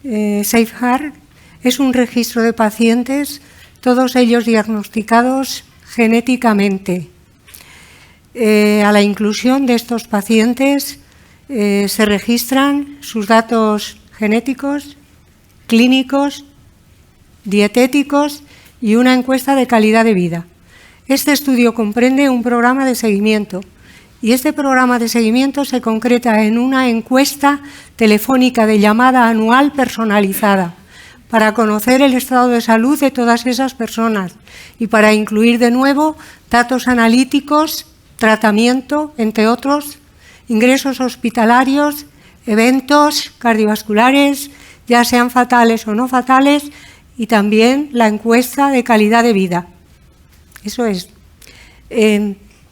SafeHeart es un registro de pacientes, todos ellos diagnosticados genéticamente. A la inclusión de estos pacientes se registran sus datos genéticos, clínicos, dietéticos y una encuesta de calidad de vida. Este estudio comprende un programa de seguimiento y este programa de seguimiento se concreta en una encuesta telefónica de llamada anual personalizada para conocer el estado de salud de todas esas personas y para incluir de nuevo datos analíticos, tratamiento, entre otros, ingresos hospitalarios, eventos cardiovasculares, ya sean fatales o no fatales, y también la encuesta de calidad de vida. Eso es.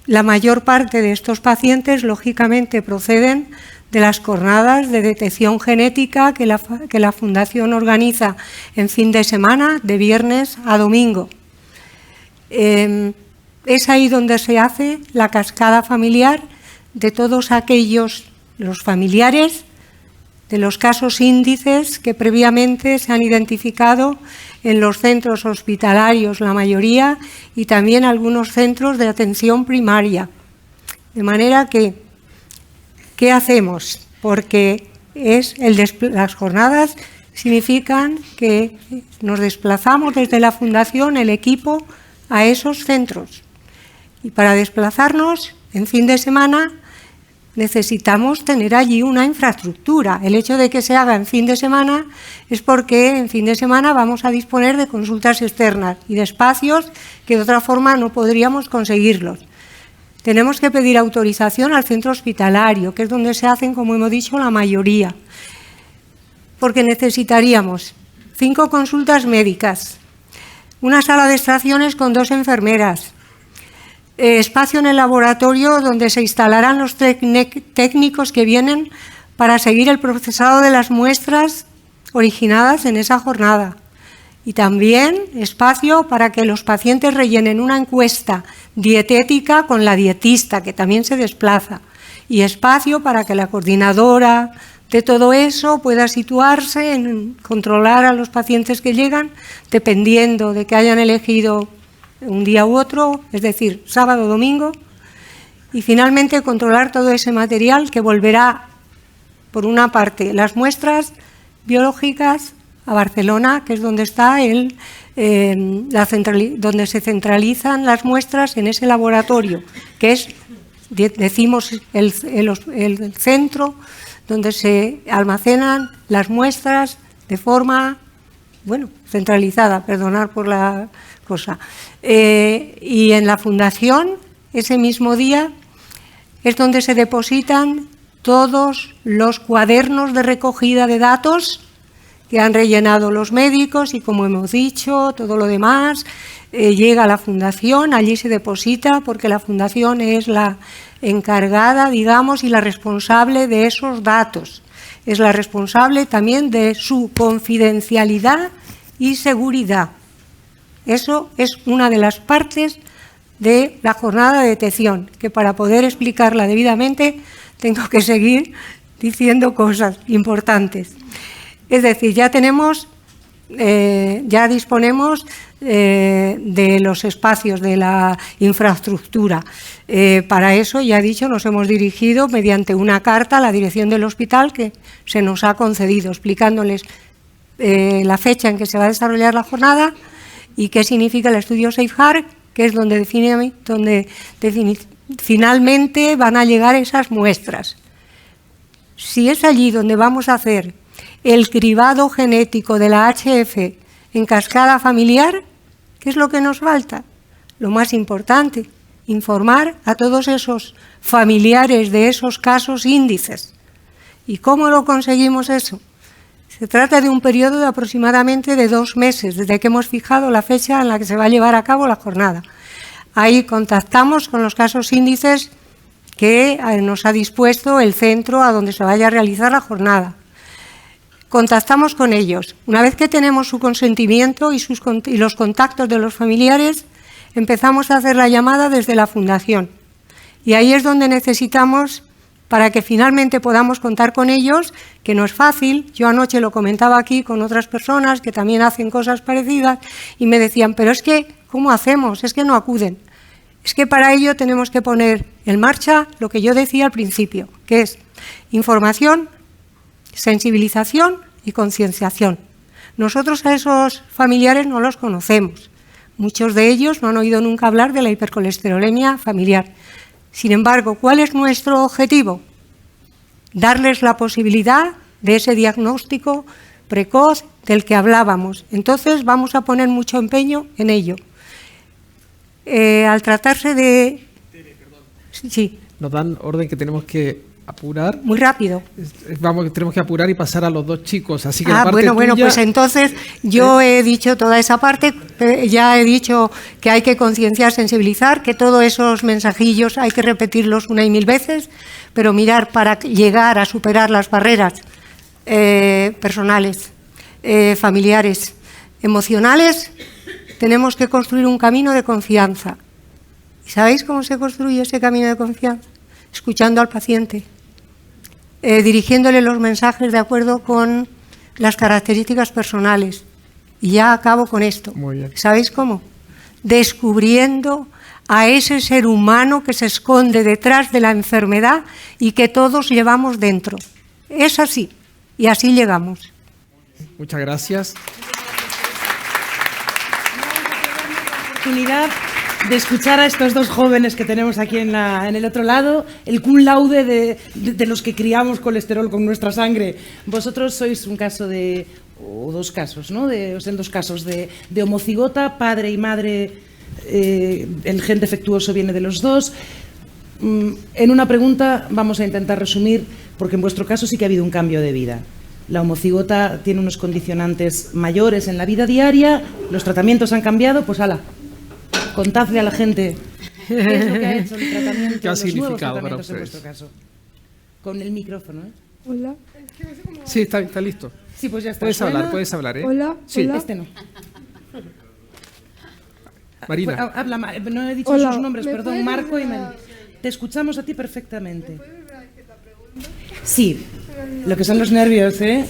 La mayor parte de estos pacientes, lógicamente, proceden de las jornadas de detección genética que la Fundación organiza en fin de semana, de viernes a domingo. Es ahí donde se hace la cascada familiar de todos aquellos, los familiares, de los casos índices que previamente se han identificado en los centros hospitalarios, la mayoría, y también algunos centros de atención primaria. De manera que, ¿qué hacemos? Porque las jornadas significan que nos desplazamos desde la Fundación, el equipo, a esos centros. Y para desplazarnos en fin de semana necesitamos tener allí una infraestructura. El hecho de que se haga en fin de semana es porque en fin de semana vamos a disponer de consultas externas y de espacios que de otra forma no podríamos conseguirlos. Tenemos que pedir autorización al centro hospitalario, que es donde se hacen, como hemos dicho, la mayoría, porque necesitaríamos 5 consultas médicas, una sala de extracciones con 2 enfermeras, espacio en el laboratorio donde se instalarán los técnicos que vienen para seguir el procesado de las muestras originadas en esa jornada Y también espacio para que los pacientes rellenen una encuesta dietética con la dietista, que también se desplaza. Y espacio para que la coordinadora de todo eso pueda situarse en controlar a los pacientes que llegan, dependiendo de que hayan elegido un día u otro, es decir, sábado o domingo. Y finalmente controlar todo ese material que volverá, por una parte, las muestras biológicas a Barcelona, que es donde está donde se centralizan las muestras en ese laboratorio, que es, decimos, el centro donde se almacenan las muestras de forma, bueno, centralizada, perdonad por la cosa. Y en la fundación, ese mismo día, es donde se depositan todos los cuadernos de recogida de datos que han rellenado los médicos y, como hemos dicho, todo lo demás llega a la fundación, allí se deposita porque la fundación es la encargada, digamos, y la responsable de esos datos. Es la responsable también de su confidencialidad y seguridad. Eso es una de las partes de la jornada de detección, que para poder explicarla debidamente tengo que seguir diciendo cosas importantes. Es decir, ya disponemos de los espacios de la infraestructura. Para eso, ya he dicho, nos hemos dirigido mediante una carta a la dirección del hospital que se nos ha concedido, explicándoles la fecha en que se va a desarrollar la jornada y qué significa el estudio SafeHeart, que es donde finalmente van a llegar esas muestras. Si es allí donde vamos a hacer el cribado genético de la HF en cascada familiar, ¿qué es lo que nos falta? Lo más importante, informar a todos esos familiares de esos casos índices. ¿Y cómo lo conseguimos eso? Se trata de un periodo de aproximadamente de 2 meses, desde que hemos fijado la fecha en la que se va a llevar a cabo la jornada. Ahí contactamos con los casos índices que nos ha dispuesto el centro a donde se vaya a realizar la jornada. Contactamos con ellos. Una vez que tenemos su consentimiento y los contactos de los familiares, empezamos a hacer la llamada desde la fundación. Y ahí es donde necesitamos, para que finalmente podamos contar con ellos, que no es fácil. Yo anoche lo comentaba aquí con otras personas que también hacen cosas parecidas y me decían, pero es que, ¿cómo hacemos? Es que no acuden. Es que para ello tenemos que poner en marcha lo que yo decía al principio, que es información, sensibilización y concienciación. Nosotros a esos familiares no los conocemos. Muchos de ellos no han oído nunca hablar de la hipercolesterolemia familiar. Sin embargo, ¿cuál es nuestro objetivo? Darles la posibilidad de ese diagnóstico precoz del que hablábamos. Entonces vamos a poner mucho empeño en ello. Al tratarse de... Sí. Nos dan orden que tenemos que apurar. Muy rápido. Tenemos que apurar y pasar a los 2 chicos. Así que bueno, pues entonces yo he dicho toda esa parte, ya he dicho que hay que concienciar, sensibilizar, que todos esos mensajillos hay que repetirlos 1 y 1000 veces, pero mirar para llegar a superar las barreras personales, familiares, emocionales, tenemos que construir un camino de confianza. ¿Y sabéis cómo se construye ese camino de confianza? Escuchando al paciente, dirigiéndole los mensajes de acuerdo con las características personales. Y ya acabo con esto. Muy bien. ¿Sabéis cómo? Descubriendo a ese ser humano que se esconde detrás de la enfermedad y que todos llevamos dentro. Es así, y así llegamos. Muchas gracias. Oportunidad de escuchar a estos 2 jóvenes que tenemos aquí en el otro lado, el cum laude de los que criamos colesterol con nuestra sangre. Vosotros sois un caso o 2 casos, ¿no? En 2 casos de homocigota, padre y madre, el gen defectuoso viene de los 2. En una pregunta vamos a intentar resumir, porque en vuestro caso sí que ha habido un cambio de vida. La homocigota tiene unos condicionantes mayores en la vida diaria, los tratamientos han cambiado, pues ala. Contadle a la gente qué es lo que ha hecho el tratamiento, ¿Qué ha los significado nuevos tratamientos para en ustedes? vuestro caso. Con el micrófono, ¿eh? Hola. Sí, está listo. Sí, pues ya está. Puedes hablar, ¿eh? Hola. Sí. Hola. Este no. Marina. Habla, no he dicho Hola, sus nombres, ¿me perdón, puedes Marco y volver a- Mel. Te escuchamos a ti perfectamente. Sí, lo que son los nervios, ¿eh?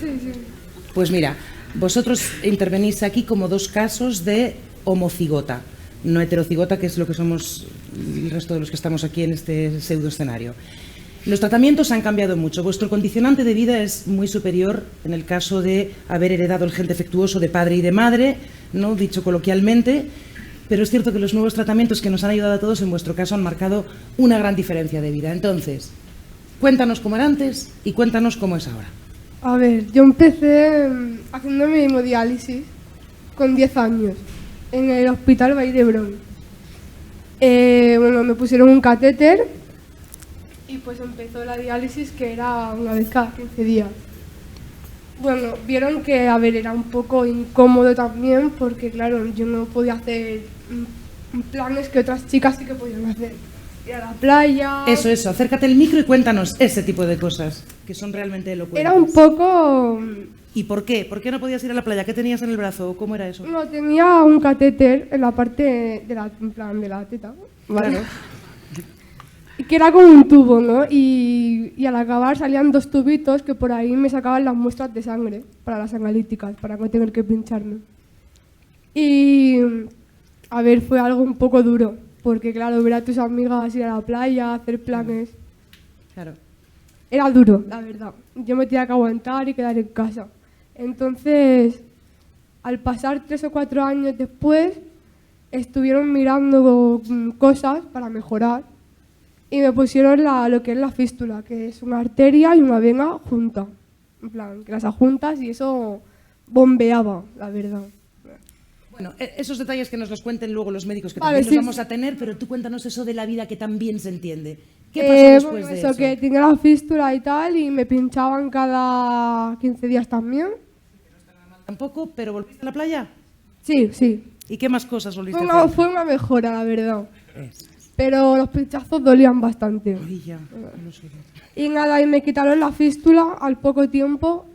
Pues mira, vosotros intervenís aquí como dos casos de homocigota, no heterocigota, que es lo que somos el resto de los que estamos aquí en este pseudo escenario. Los tratamientos han cambiado mucho. Vuestro condicionante de vida es muy superior en el caso de haber heredado el gen defectuoso de padre y de madre, ¿no? Dicho coloquialmente, pero es cierto que los nuevos tratamientos que nos han ayudado a todos, en vuestro caso, han marcado una gran diferencia de vida. Entonces, cuéntanos cómo era antes y cuéntanos cómo es ahora. A ver, yo empecé haciéndome hemodiálisis con 10 años en el Hospital Vall d'Hebron. Bueno, me pusieron un catéter y pues empezó la diálisis, que era una vez cada 15 días. Bueno, vieron que, a ver, era un poco incómodo también porque, claro, yo no podía hacer planes que otras chicas sí que podían hacer. Ir a la playa... Eso, acércate al micro y cuéntanos ese tipo de cosas que son realmente elocuentes. Era un poco... ¿Y por qué? ¿Por qué no podías ir a la playa? ¿Qué tenías en el brazo? ¿Cómo era eso? No, tenía un catéter en la parte de la, en plan, de la teta, ¿vale? Y que era como un tubo, ¿no? Y al acabar salían 2 tubitos que por ahí me sacaban las muestras de sangre para las analíticas, para no tener que pincharme. Y, a ver, fue algo un poco duro, porque claro, ver a tus amigas ir a la playa, hacer planes... Claro. Era duro, la verdad. Yo me tenía que aguantar y quedar en casa. Entonces, al pasar 3 o 4 años después, estuvieron mirando cosas para mejorar y me pusieron lo que es la fístula, que es una arteria y una vena junta. En plan, que las ajuntas y eso bombeaba, la verdad. Bueno, esos detalles que nos los cuenten luego los médicos, que Vale, también sí, los vamos sí. a tener, pero tú cuéntanos eso de la vida que también se entiende. ¿Qué pasó después Bueno, de eso, eso? que tenía la fístula y tal, y me pinchaban cada 15 días también. Tampoco, pero ¿volviste a la playa? Sí, sí. ¿Y qué más cosas volviste a hacer? Fue una mejora, la verdad. Eso. Pero los pinchazos dolían bastante. Ay, ya, no sé. Y nada, y me quitaron la fístula al poco tiempo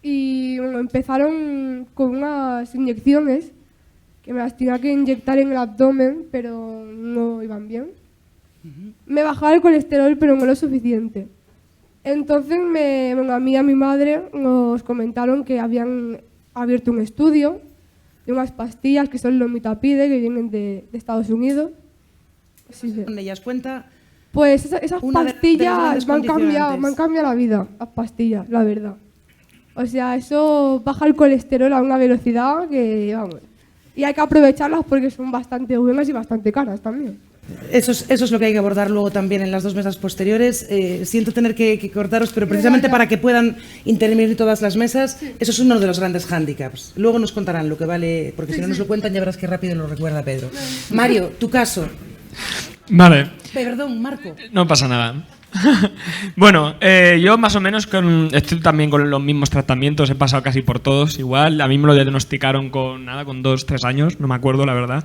y bueno, empezaron con unas inyecciones que me las tenía que inyectar en el abdomen, pero no iban bien. Me bajaba el colesterol, pero no lo suficiente. Entonces a mí y a mi madre nos comentaron que habían abierto un estudio de unas pastillas que son Lomitapide, que vienen de Estados Unidos. Sí, sí. Con ellas cuenta. Pues esas Una de las pastillas grandes me han condicionantes. cambiado la vida, las pastillas, la verdad. O sea, eso baja el colesterol a una velocidad que, vamos. Y hay que aprovecharlas porque son bastante buenas y bastante caras también. Eso es lo que hay que abordar luego también en las 2 mesas posteriores. Siento tener que cortaros, pero precisamente para que puedan intervenir todas las mesas, eso es uno de los grandes hándicaps. Luego nos contarán lo que vale, porque si no nos lo cuentan ya verás qué rápido lo recuerda Pedro. Mario, tu caso. Vale, Perdón, Marco. no pasa nada. Bueno, yo más o menos estoy también con los mismos tratamientos, he pasado casi por todos igual. A mí me lo diagnosticaron con 2, 3 años, no me acuerdo la verdad.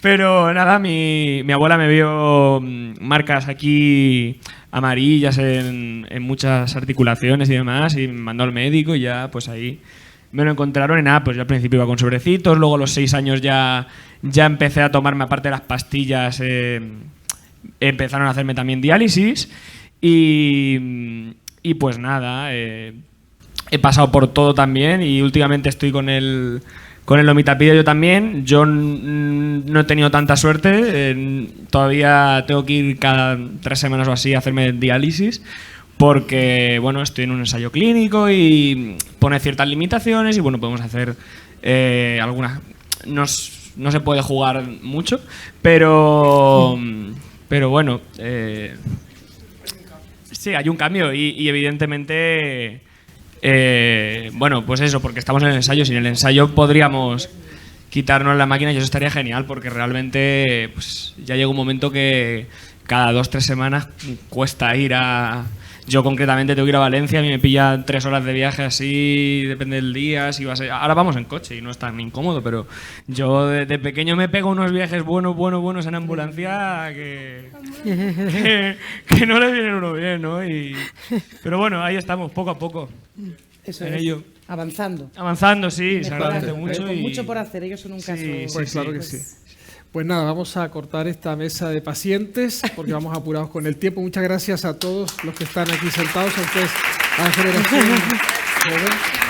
Pero nada, mi abuela me vio marcas aquí amarillas en muchas articulaciones y demás y me mandó al médico y ya pues ahí me lo encontraron y nada, pues yo al principio iba con sobrecitos, luego a los 6 años ya empecé a tomarme aparte de las pastillas. Empezaron a hacerme también diálisis y pues nada, he pasado por todo también y últimamente estoy con el Lomitapide yo también. Yo no he tenido tanta suerte, todavía tengo que ir cada 3 semanas o así a hacerme diálisis porque bueno, estoy en un ensayo clínico y pone ciertas limitaciones y bueno, podemos hacer algunas... No se puede jugar mucho, pero bueno, sí, hay un cambio y evidentemente, bueno, pues eso, porque estamos en el ensayo. Sin el ensayo podríamos quitarnos la máquina y eso estaría genial, porque realmente pues, ya llega un momento que cada 2 o 3 semanas cuesta ir a... Yo concretamente tengo que ir a Valencia, a mí me pilla 3 horas de viaje así, depende del día, si va a ser... Ahora vamos en coche y no es tan incómodo, pero yo de pequeño me pego unos viajes buenos en ambulancia que no le vienen uno bien, ¿no? Pero bueno, ahí estamos, poco a poco. Eso en es, ello. avanzando. Avanzando, sí, se Mejorando, agradece mucho. con y... mucho por hacer, ellos son un caso. Sí, Pues claro que sí. Pues nada, vamos a cortar esta mesa de pacientes porque vamos apurados con el tiempo. Muchas gracias a todos los que están aquí sentados, a ustedes, a la generación joven.